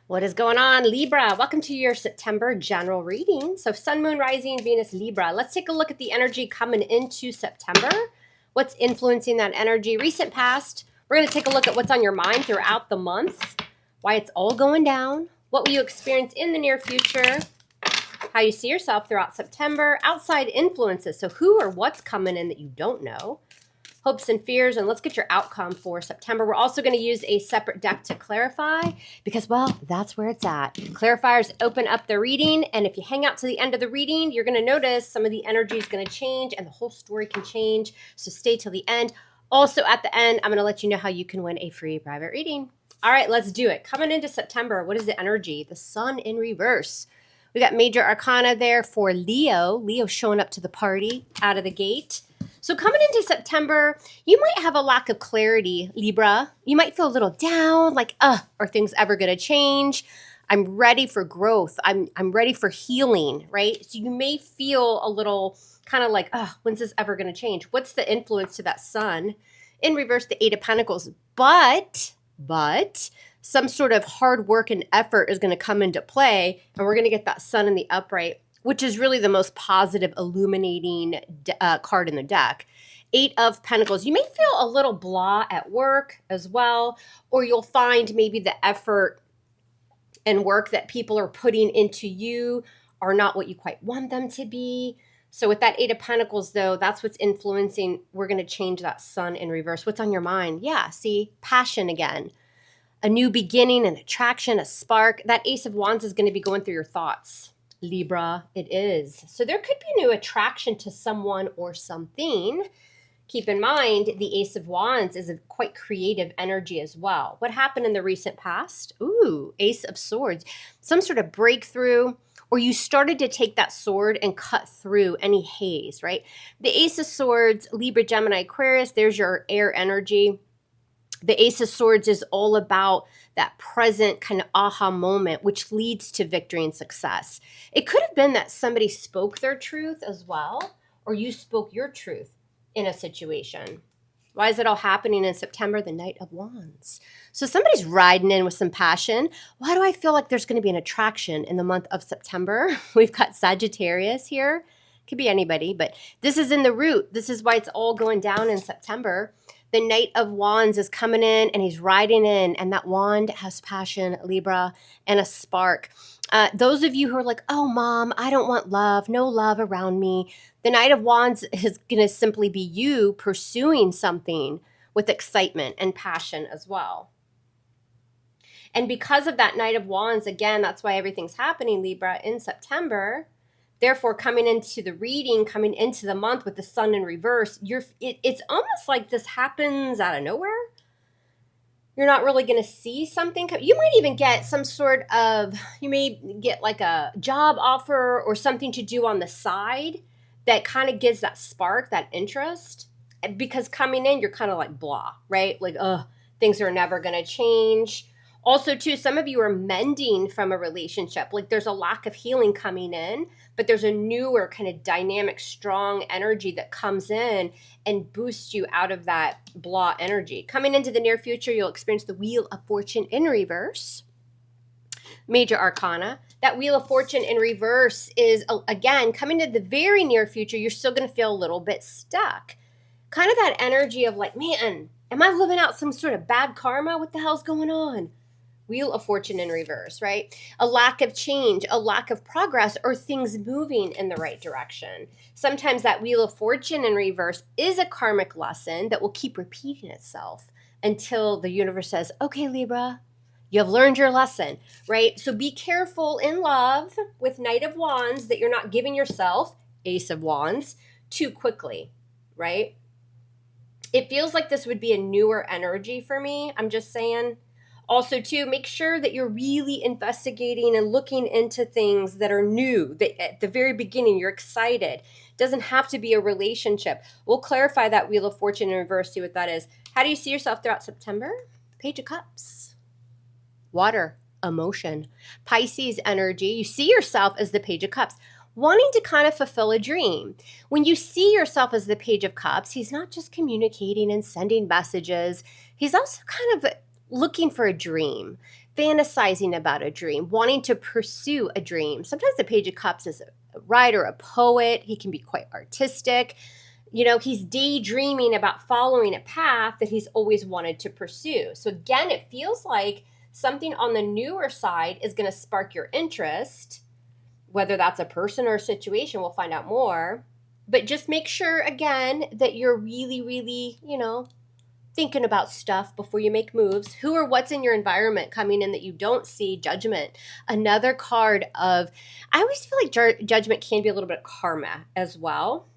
What is going on, Libra? Welcome to your September general reading. So Sun, Moon, Rising, Venus, Libra. Let's take a look at the energy coming into September. What's influencing that energy? Recent past. We're going to take a look at what's on your mind throughout the month, why it's all going down, what will you experience in the near future, how you see yourself throughout September, outside influences. So who or what's coming in that you don't know, hopes and fears, and let's get your outcome for September. We're also going to use a separate deck to clarify because, well, that's where it's at. Clarifiers open up the reading, and if you hang out to the end of the reading, you're going to notice some of the energy is going to change and the whole story can change, so stay till the end. Also, at the end, I'm going to let you know how you can win a free private reading. All right, let's do it. Coming into September, what is the energy? The Sun in reverse. We got major arcana there for Leo. Leo showing up to the party out of the gate. So coming into September, you might have a lack of clarity, Libra. You might feel a little down, like, are things ever going to change? I'm ready for growth. I'm ready for healing, right? So you may feel a little kind of like, when's this ever going to change? What's the influence to that Sun? In reverse, the Eight of Pentacles. But some sort of hard work and effort is going to come into play, and we're going to get that Sun in the upright, which is really the most positive, illuminating card in the deck. Eight of Pentacles. You may feel a little blah at work as well, or you'll find maybe the effort and work that people are putting into you are not what you quite want them to be. So with that Eight of Pentacles, though, that's what's influencing. We're going to change that Sun in reverse. What's on your mind? Yeah, see, passion again. A new beginning, an attraction, a spark. That Ace of Wands is going to be going through your thoughts. Libra, it is. So there could be new attraction to someone or something. Keep in mind, the Ace of Wands is a quite creative energy as well. What happened in the recent past? Ooh, Ace of Swords. Some sort of breakthrough, or you started to take that sword and cut through any haze, right? The Ace of Swords, Libra, Gemini, Aquarius, there's your air energy. The Ace of Swords is all about that present kind of aha moment, which leads to victory and success. It could have been that somebody spoke their truth as well, or you spoke your truth in a situation. Why is it all happening in September? The Knight of Wands. So somebody's riding in with some passion. Why do I feel like there's going to be an attraction in the month of September? We've got Sagittarius here. Could be anybody, but this is in the root. This is why it's all going down in September. The Knight of Wands is coming in and he's riding in, and that wand has passion, Libra, and a spark. Those of you who are like, oh, Mom, I don't want love, no love around me. The Knight of Wands is going to simply be you pursuing something with excitement and passion as well. And because of that Knight of Wands, again, that's why everything's happening, Libra, in September. Therefore, coming into the reading, coming into the month with the Sun in reverse, it's almost like this happens out of nowhere. You're not really going to see something. You might even get some sort of, you may get like a job offer or something to do on the side that kind of gives that spark, that interest. Because coming in, you're kind of like blah, right? Like, things are never going to change. Also, too, some of you are mending from a relationship. Like there's a lack of healing coming in, but there's a newer kind of dynamic, strong energy that comes in and boosts you out of that blah energy. Coming into the near future, you'll experience the Wheel of Fortune in reverse. Major Arcana. That Wheel of Fortune in reverse is, again, coming to the very near future, you're still going to feel a little bit stuck. Kind of that energy of like, man, am I living out some sort of bad karma? What the hell's going on? Wheel of Fortune in reverse, right? A lack of change, a lack of progress, or things moving in the right direction. Sometimes that Wheel of Fortune in reverse is a karmic lesson that will keep repeating itself until the universe says, okay, Libra, you have learned your lesson, right? So be careful in love with Knight of Wands that you're not giving yourself, Ace of Wands, too quickly, right? It feels like this would be a newer energy for me. I'm just saying. Also, too, make sure that you're really investigating and looking into things that are new, that at the very beginning you're excited. It doesn't have to be a relationship. We'll clarify that Wheel of Fortune in reverse, see what that is. How do you see yourself throughout September? Page of Cups. Water, emotion. Pisces energy. You see yourself as the Page of Cups, wanting to kind of fulfill a dream. When you see yourself as the Page of Cups, he's not just communicating and sending messages. He's also kind of looking for a dream. fantasizing about a dream, wanting to pursue a dream. Sometimes the Page of Cups is a writer, a poet. He can be quite artistic. You know, he's daydreaming about following a path that he's always wanted to pursue. So again, it feels like something on the newer side is going to spark your interest, whether that's a person or a situation. We'll find out more. But just make sure, again, that you're really, really, you know, thinking about stuff before you make moves. Who or what's in your environment coming in that you don't see? Judgment. Another card of, I always feel like judgment can be a little bit of karma as well.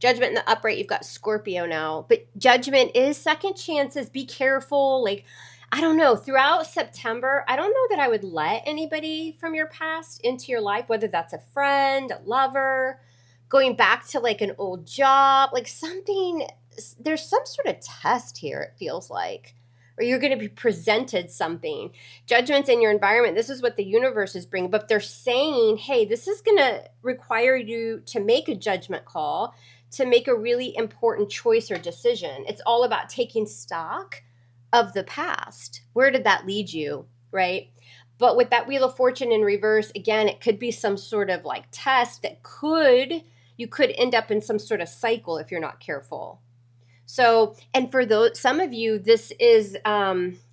Judgment in the upright, you've got Scorpio now. But judgment is second chances. Be careful. Like, I don't know. Throughout September, I don't know that I would let anybody from your past into your life, whether that's a friend, a lover, going back to like an old job, like something. There's some sort of test here, it feels like, or you're going to be presented something. Judgments in your environment, this is what the universe is bringing, but they're saying, hey, this is going to require you to make a judgment call, to make a really important choice or decision. It's all about taking stock of the past. Where did that lead you, right? But with that Wheel of Fortune in reverse, again, it could be some sort of like test that you could end up in some sort of cycle if you're not careful. So, and for those, some of you, this is,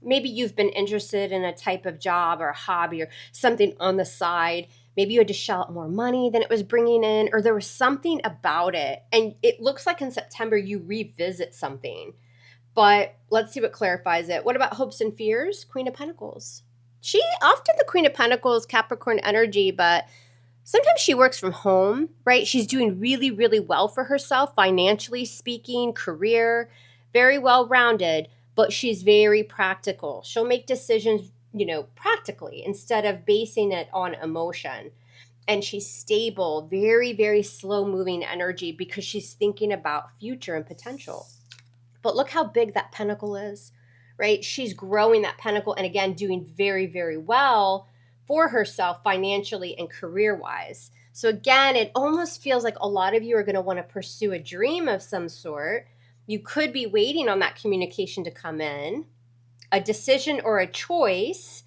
maybe you've been interested in a type of job or a hobby or something on the side. Maybe you had to shell out more money than it was bringing in, or there was something about it. And it looks like in September you revisit something. But let's see what clarifies it. What about hopes and fears? Queen of Pentacles. She often the Queen of Pentacles, Capricorn energy, but sometimes she works from home, right? She's doing really, really well for herself, financially speaking, career, very well-rounded, but she's very practical. She'll make decisions, you know, practically instead of basing it on emotion. And she's stable, very, very slow-moving energy because she's thinking about future and potential. But look how big that pentacle is, right? She's growing that pentacle and again, doing very, very well for herself financially and career-wise. So again, it almost feels like a lot of you are going to want to pursue a dream of some sort. You could be waiting on that communication to come in, a decision or a choice,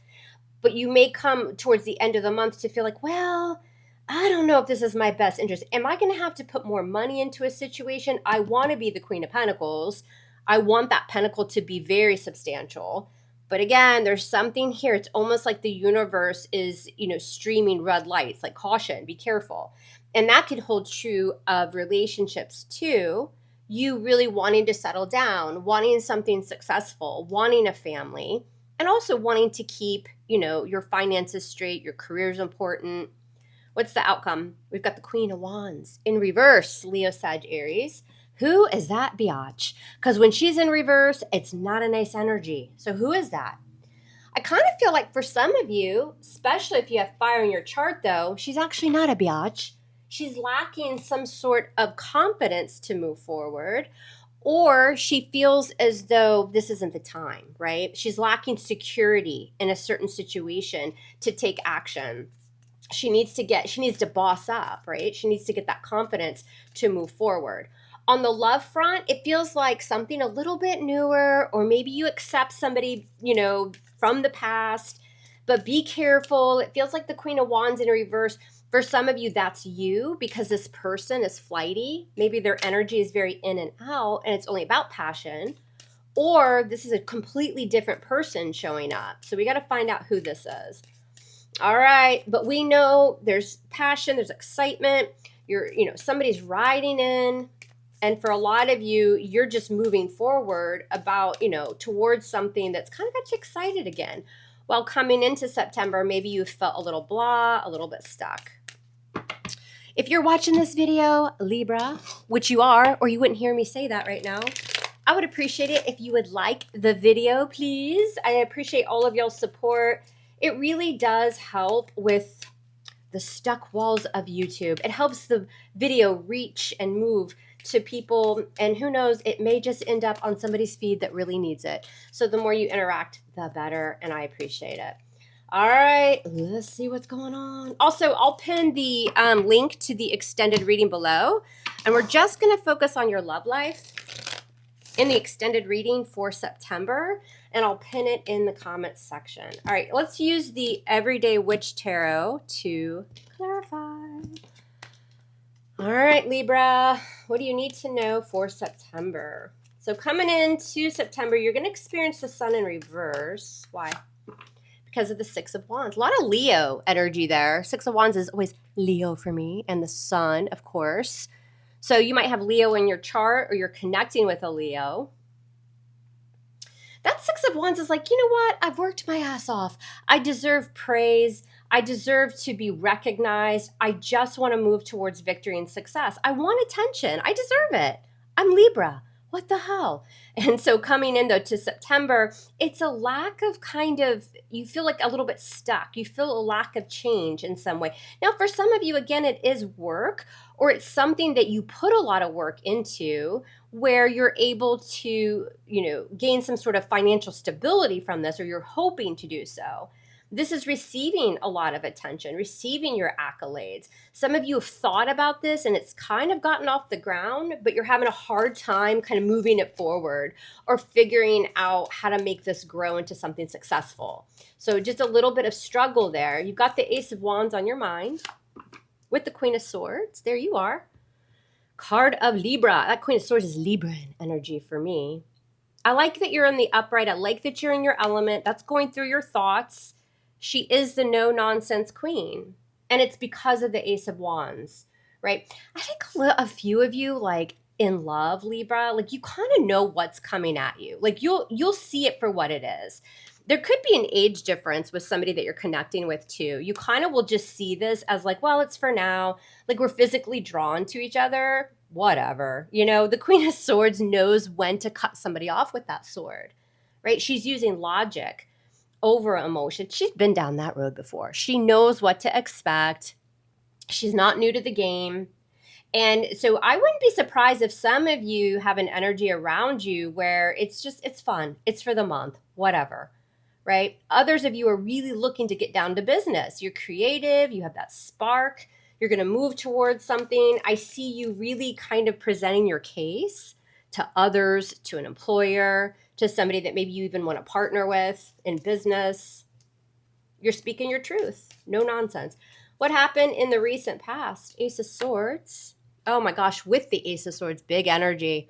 but you may come towards the end of the month to feel like, well, I don't know if this is my best interest. Am I going to have to put more money into a situation? I want to be the Queen of Pentacles. I want that pentacle to be very substantial. But again, there's something here. It's almost like the universe is, you know, streaming red lights, like caution, be careful. And that could hold true of relationships too. You really wanting to settle down, wanting something successful, wanting a family, and also wanting to keep, you know, your finances straight, your career is important. What's the outcome? We've got the Queen of Wands in reverse, Leo, Sag, Aries. Who is that biatch? Because when she's in reverse, it's not a nice energy. So who is that? I kind of feel like for some of you, especially if you have fire in your chart though, she's actually not a biatch. She's lacking some sort of confidence to move forward, or she feels as though this isn't the time, right? She's lacking security in a certain situation to take action. She needs to boss up, right? She needs to get that confidence to move forward. On the love front, it feels like something a little bit newer, or maybe you accept somebody, you know, from the past, but be careful. It feels like the Queen of Wands in reverse. For some of you, that's you because this person is flighty. Maybe their energy is very in and out and it's only about passion, or this is a completely different person showing up. So we got to find out who this is. All right. But we know there's passion, there's excitement. Somebody's riding in. And for a lot of you, you're just moving forward about, towards something that's kind of got you excited again. While coming into September, maybe you felt a little blah, a little bit stuck. If you're watching this video, Libra, which you are, or you wouldn't hear me say that right now, I would appreciate it if you would like the video, please. I appreciate all of y'all's support. It really does help with the stuck walls of YouTube. It helps the video reach and move to people, and who knows, it may just end up on somebody's feed that really needs it. So the more you interact, the better, and I appreciate it. All right, let's see what's going on. Also, I'll pin the link to the extended reading below, and we're just going to focus on your love life. in the extended reading for September, and I'll pin it in the comments section. All right, let's use the Everyday Witch Tarot to clarify. All right, Libra, what do you need to know for September? So coming into September, you're going to experience the sun in reverse. Why? Because of the Six of Wands. A lot of Leo energy there. Six of Wands is always Leo for me, and the sun, of course. So you might have Leo in your chart, or you're connecting with a Leo. That Six of Wands is like, you know what? I've worked my ass off. I deserve praise. I deserve to be recognized. I just want to move towards victory and success. I want attention. I deserve it. I'm Libra. What the hell? And so coming in, though, to September, it's a lack of you feel like a little bit stuck. You feel a lack of change in some way. Now, for some of you, again, it is work, or it's something that you put a lot of work into, where you're able to, gain some sort of financial stability from this, or you're hoping to do so. This is receiving a lot of attention, receiving your accolades. Some of you have thought about this and it's kind of gotten off the ground, but you're having a hard time kind of moving it forward or figuring out how to make this grow into something successful. So just a little bit of struggle there. You've got the Ace of Wands on your mind with the Queen of Swords. There you are. Card of Libra. That Queen of Swords is Libra energy for me. I like that you're in the upright. I like that you're in your element. That's going through your thoughts. She is the no-nonsense queen. And it's because of the Ace of Wands, right? I think a few of you, like in love, Libra, like you kind of know what's coming at you. Like you'll see it for what it is. There could be an age difference with somebody that you're connecting with too. You kind of will just see this as like, well, it's for now. Like we're physically drawn to each other, whatever. The Queen of Swords knows when to cut somebody off with that sword, right? She's using logic over emotion. She's been down that road before. She knows what to expect. She's not new to the game. And so I wouldn't be surprised if some of you have an energy around you where it's fun. It's for the month, whatever, right? Others of you are really looking to get down to business. You're creative. You have that spark. You're going to move towards something. I see you really kind of presenting your case to others, to an employer, to somebody that maybe you even want to partner with in business. You're speaking your truth. No nonsense. What happened in the recent past? Ace of Swords. Oh my gosh, with the Ace of Swords, big energy.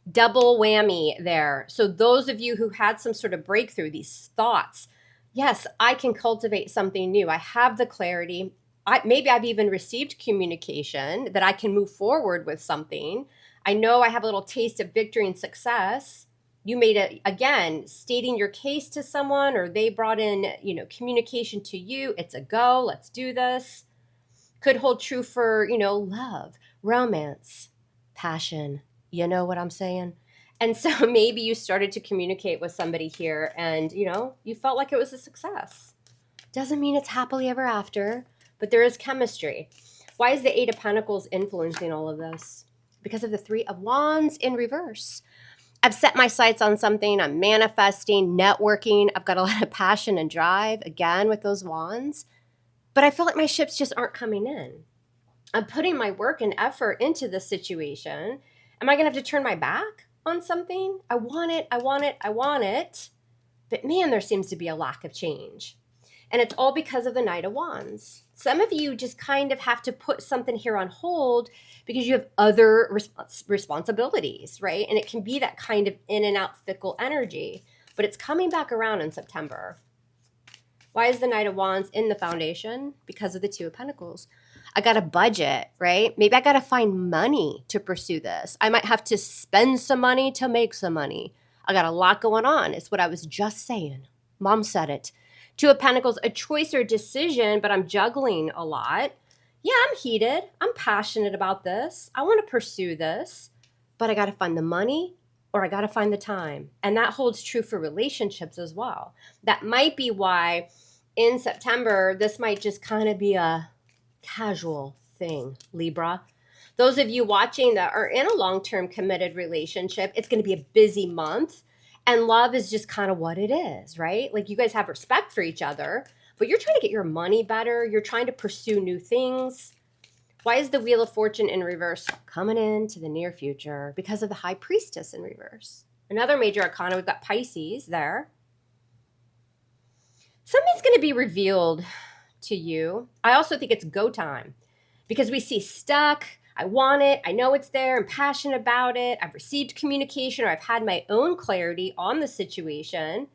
Double whammy there. So those of you who had some sort of breakthrough, these thoughts, yes, I can cultivate something new. I have the clarity. Maybe I've even received communication that I can move forward with something. I know I have a little taste of victory and success. You made it, again, stating your case to someone, or they brought in, communication to you. It's a go. Let's do this. Could hold true for, love, romance, passion. You know what I'm saying? And so maybe you started to communicate with somebody here and, you felt like it was a success. Doesn't mean it's happily ever after, but there is chemistry. Why is the Eight of Pentacles influencing all of this? Because of the Three of Wands in reverse. I've set my sights on something. I'm manifesting, networking. I've got a lot of passion and drive, again, with those wands. But I feel like my ships just aren't coming in. I'm putting my work and effort into this situation. Am I going to have to turn my back on something? I want it, I want it, I want it. But man, there seems to be a lack of change. And it's all because of the Knight of Wands. Some of you just kind of have to put something here on hold because you have other responsibilities, right? And it can be that kind of in and out fickle energy, but it's coming back around in September. Why is the Knight of Wands in the foundation? Because of the Two of Pentacles. I got a budget, right? Maybe I got to find money to pursue this. I might have to spend some money to make some money. I got a lot going on. It's what I was just saying. Mom said it. Two of Pentacles, a choice or decision, but I'm juggling a lot. Yeah, I'm heated. I'm passionate about this. I want to pursue this, but I got to find the money or I got to find the time. And that holds true for relationships as well. That might be why in September, this might just kind of be a casual thing, Libra. Those of you watching that are in a long-term committed relationship, it's going to be a busy month. And love is just kind of what it is, right? Like you guys have respect for each other, but you're trying to get your money better. You're trying to pursue new things. Why is the Wheel of Fortune in reverse coming into the near future? Because of the High Priestess in reverse. Another major arcana, we've got Pisces there. Something's going to be revealed to you. I also think it's go time because we see stuck. I want it. I know it's there. I'm passionate about it. I've received communication or I've had my own clarity on the situation.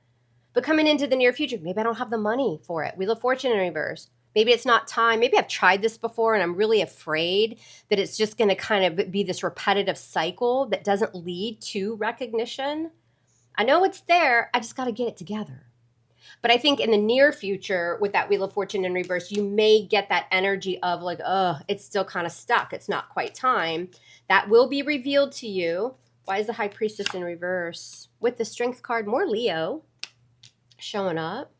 But coming into the near future, maybe I don't have the money for it. Wheel of Fortune in reverse. Maybe it's not time. Maybe I've tried this before and I'm really afraid that it's just going to kind of be this repetitive cycle that doesn't lead to recognition. I know it's there. I just got to get it together. But I think in the near future with that Wheel of Fortune in reverse, you may get that energy of like, oh, it's still kind of stuck. It's not quite time. That will be revealed to you. Why is the High Priestess in reverse? With the Strength card, more Leo showing up,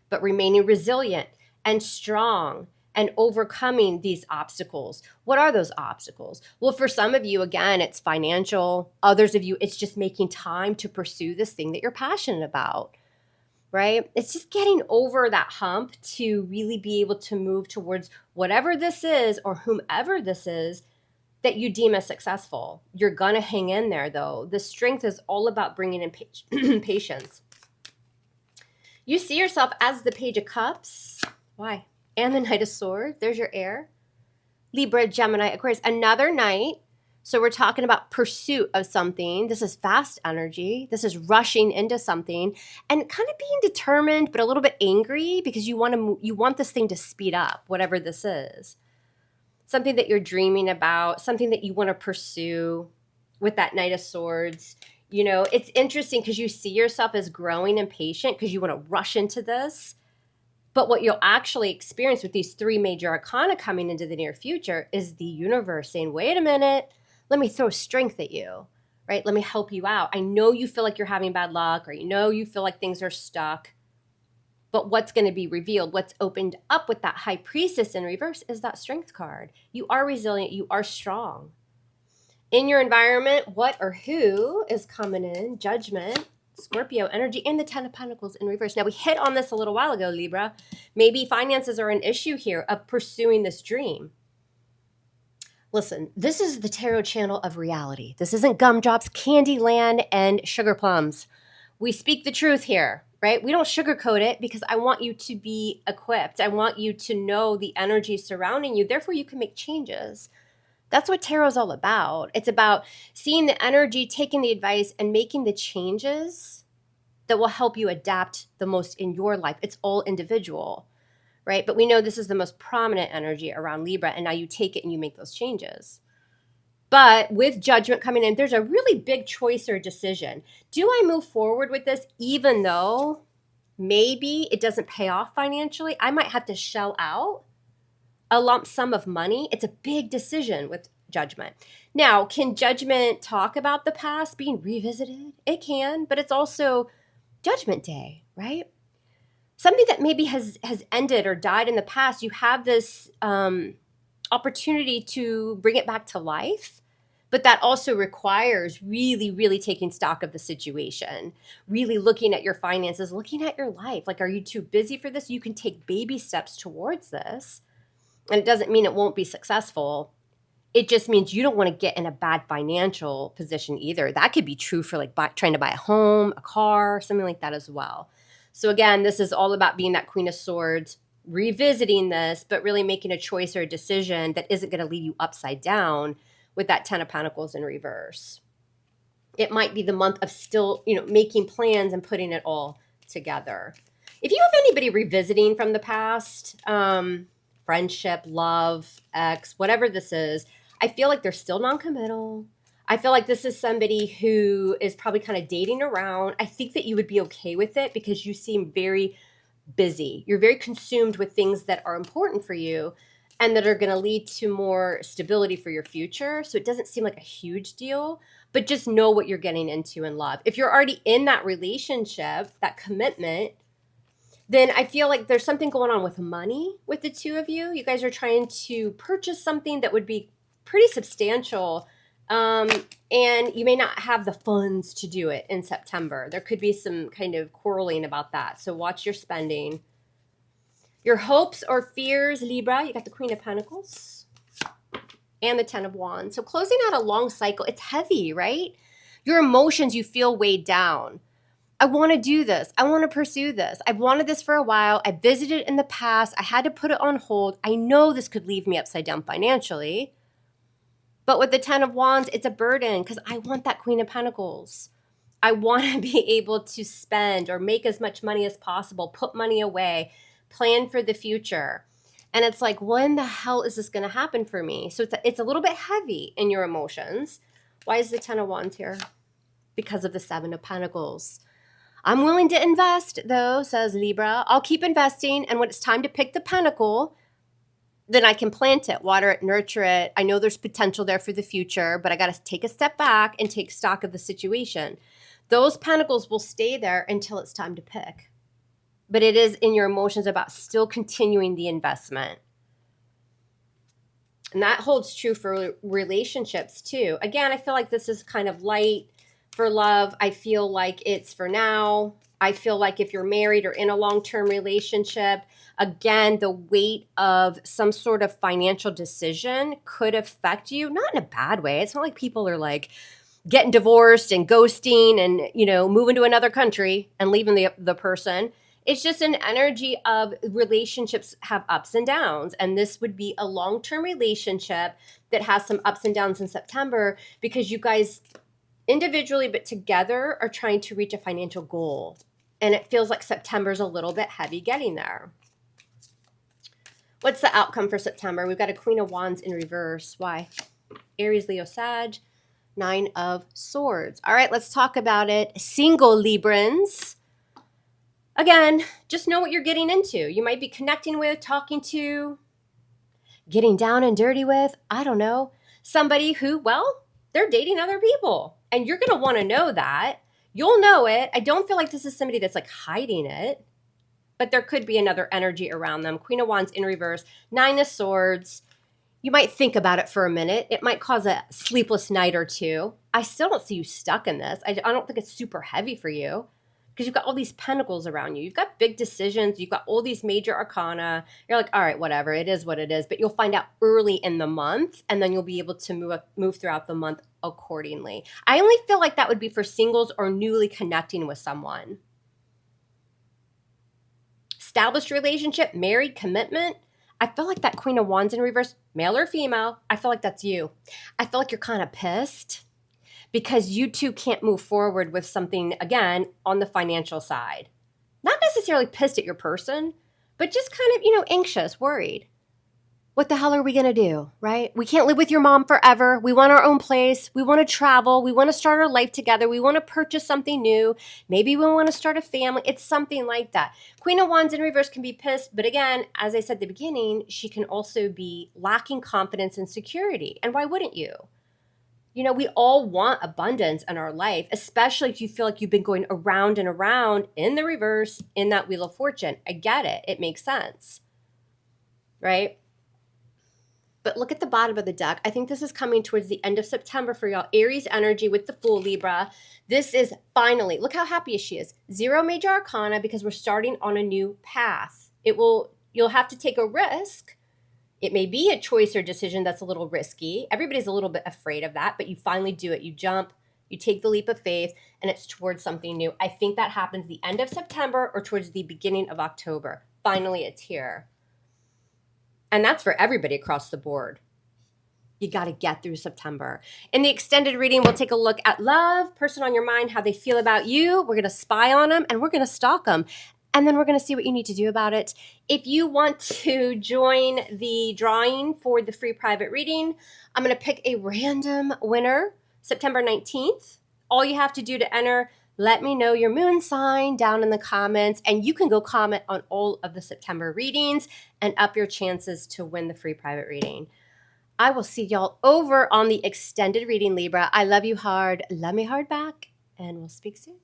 but remaining resilient and strong and overcoming these obstacles. What are those obstacles? Well, for some of you, again, it's financial. Others of you, it's just making time to pursue this thing that you're passionate about, right? It's just getting over that hump to really be able to move towards whatever this is or whomever this is that you deem as successful. You're going to hang in there, though. The Strength is all about bringing in patience. You see yourself as the Page of Cups. Why? And the Knight of Swords. There's your air. Libra, Gemini, Aquarius. Another night. So we're talking about pursuit of something. This is fast energy. This is rushing into something and kind of being determined, but a little bit angry because you want this thing to speed up, whatever this is. Something that you're dreaming about, something that you want to pursue with that Knight of Swords. You know, it's interesting because you see yourself as growing impatient because you want to rush into this. But what you'll actually experience with these three major arcana coming into the near future is the universe saying, wait a minute, let me throw strength at you, right? Let me help you out. I know you feel like you're having bad luck, or you know you feel like things are stuck. But what's going to be revealed, what's opened up with that High Priestess in reverse is that Strength card. You are resilient. You are strong. In your environment, what or who is coming in? Judgment, Scorpio energy, and the Ten of Pentacles in reverse. Now, we hit on this a little while ago, Libra. Maybe finances are an issue here of pursuing this dream. Listen, this is the tarot channel of reality. This isn't gumdrops, Candyland, and sugar plums. We speak the truth here, right? We don't sugarcoat it because I want you to be equipped. I want you to know the energy surrounding you. Therefore, you can make changes. That's what tarot is all about. It's about seeing the energy, taking the advice, and making the changes that will help you adapt the most in your life. It's all individual, right? But we know this is the most prominent energy around Libra, and now you take it and you make those changes. But with Judgment coming in, there's a really big choice or decision. Do I move forward with this even though maybe it doesn't pay off financially? I might have to shell out a lump sum of money. It's a big decision with Judgment. Now, can Judgment talk about the past being revisited? It can, but it's also Judgment Day, right? Something that maybe has ended or died in the past, you have this opportunity to bring it back to life. But that also requires really, really taking stock of the situation, really looking at your finances, looking at your life. Like, are you too busy for this? You can take baby steps towards this. And it doesn't mean it won't be successful. It just means you don't want to get in a bad financial position either. That could be true for like trying to buy a home, a car, something like that as well. So again, this is all about being that Queen of Swords, revisiting this, but really making a choice or a decision that isn't going to leave you upside down with that Ten of Pentacles in reverse. It might be the month of still, making plans and putting it all together. If you have anybody revisiting from the past, friendship, love, ex, whatever this is, I feel like they're still non-committal. I feel like this is somebody who is probably kind of dating around. I think that you would be okay with it because you seem very busy. You're very consumed with things that are important for you and that are going to lead to more stability for your future. So it doesn't seem like a huge deal, but just know what you're getting into in love. If you're already in that relationship, that commitment, then I feel like there's something going on with money with the two of you. You guys are trying to purchase something that would be pretty substantial, and you may not have the funds to do it in September. There could be some kind of quarreling about that. So watch your spending. Your hopes or fears, Libra, you got the Queen of Pentacles. and the Ten of Wands. So closing out a long cycle, it's heavy, right? Your emotions, you feel weighed down. I want to do this. I want to pursue this. I've wanted this for a while. I visited it in the past. I had to put it on hold. I know this could leave me upside down financially. But with the Ten of Wands, it's a burden because I want that Queen of Pentacles. I want to be able to spend or make as much money as possible, put money away, plan for the future. And it's like, when the hell is this going to happen for me? So it's a little bit heavy in your emotions. Why is the Ten of Wands here? Because of the Seven of Pentacles. I'm willing to invest, though, says Libra. I'll keep investing, and when it's time to pick the pentacle, then I can plant it, water it, nurture it. I know there's potential there for the future, but I got to take a step back and take stock of the situation. Those pentacles will stay there until it's time to pick. But it is in your emotions about still continuing the investment. And that holds true for relationships, too. Again, I feel like this is kind of light. For love, I feel like it's for now. I feel like if you're married or in a long-term relationship, again, the weight of some sort of financial decision could affect you, not in a bad way. It's not like people are like getting divorced and ghosting and, moving to another country and leaving the person. It's just an energy of relationships have ups and downs. And this would be a long-term relationship that has some ups and downs in September because you guys individually but together are trying to reach a financial goal. And it feels like September's a little bit heavy getting there. What's the outcome for September? We've got a Queen of Wands in reverse. Why? Aries, Leo, Sag, Nine of Swords. All right, let's talk about it. Single Librans. Again, just know what you're getting into. You might be connecting with, talking to, getting down and dirty with, I don't know, somebody who, well, they're dating other people. And you're going to want to know that. You'll know it. I don't feel like this is somebody that's like hiding it, but there could be another energy around them. Queen of Wands in reverse, Nine of Swords. You might think about it for a minute. It might cause a sleepless night or two. I still don't see you stuck in this. I don't think it's super heavy for you because you've got all these pentacles around you. You've got big decisions. You've got all these major arcana. You're like, all right, whatever. It is what it is. But you'll find out early in the month, and then you'll be able to move throughout the month accordingly. I only feel like that would be for singles or newly connecting with someone. Established relationship, married, commitment. I feel like that Queen of Wands in reverse, male or female, I feel like that's you. I feel like you're kind of pissed because you two can't move forward with something, again, on the financial side. Not necessarily pissed at your person, but just kind of, anxious, worried. What the hell are we going to do, right? We can't live with your mom forever. We want our own place. We want to travel. We want to start our life together. We want to purchase something new. Maybe we want to start a family. It's something like that. Queen of Wands in reverse can be pissed. But again, as I said at the beginning, she can also be lacking confidence and security. And why wouldn't you? We all want abundance in our life, especially if you feel like you've been going around and around in the reverse in that Wheel of Fortune. I get it. It makes sense, right? But look at the bottom of the deck. I think this is coming towards the end of September for y'all. Aries energy with the Fool, Libra. This is finally, look how happy she is. 0 major arcana because we're starting on a new path. You'll have to take a risk. It may be a choice or decision that's a little risky. Everybody's a little bit afraid of that, but you finally do it. You jump, you take the leap of faith, and it's towards something new. I think that happens the end of September or towards the beginning of October. Finally, it's here. And that's for everybody across the board. You got to get through September. In the extended reading, we'll take a look at love, person on your mind, how they feel about you. We're going to spy on them and we're going to stalk them. And then we're going to see what you need to do about it. If you want to join the drawing for the free private reading, I'm going to pick a random winner, September 19th. All you have to do to enter, let me know your moon sign down in the comments, and you can go comment on all of the September readings and up your chances to win the free private reading. I will see y'all over on the extended reading, Libra. I love you hard. Love me hard back, and we'll speak soon.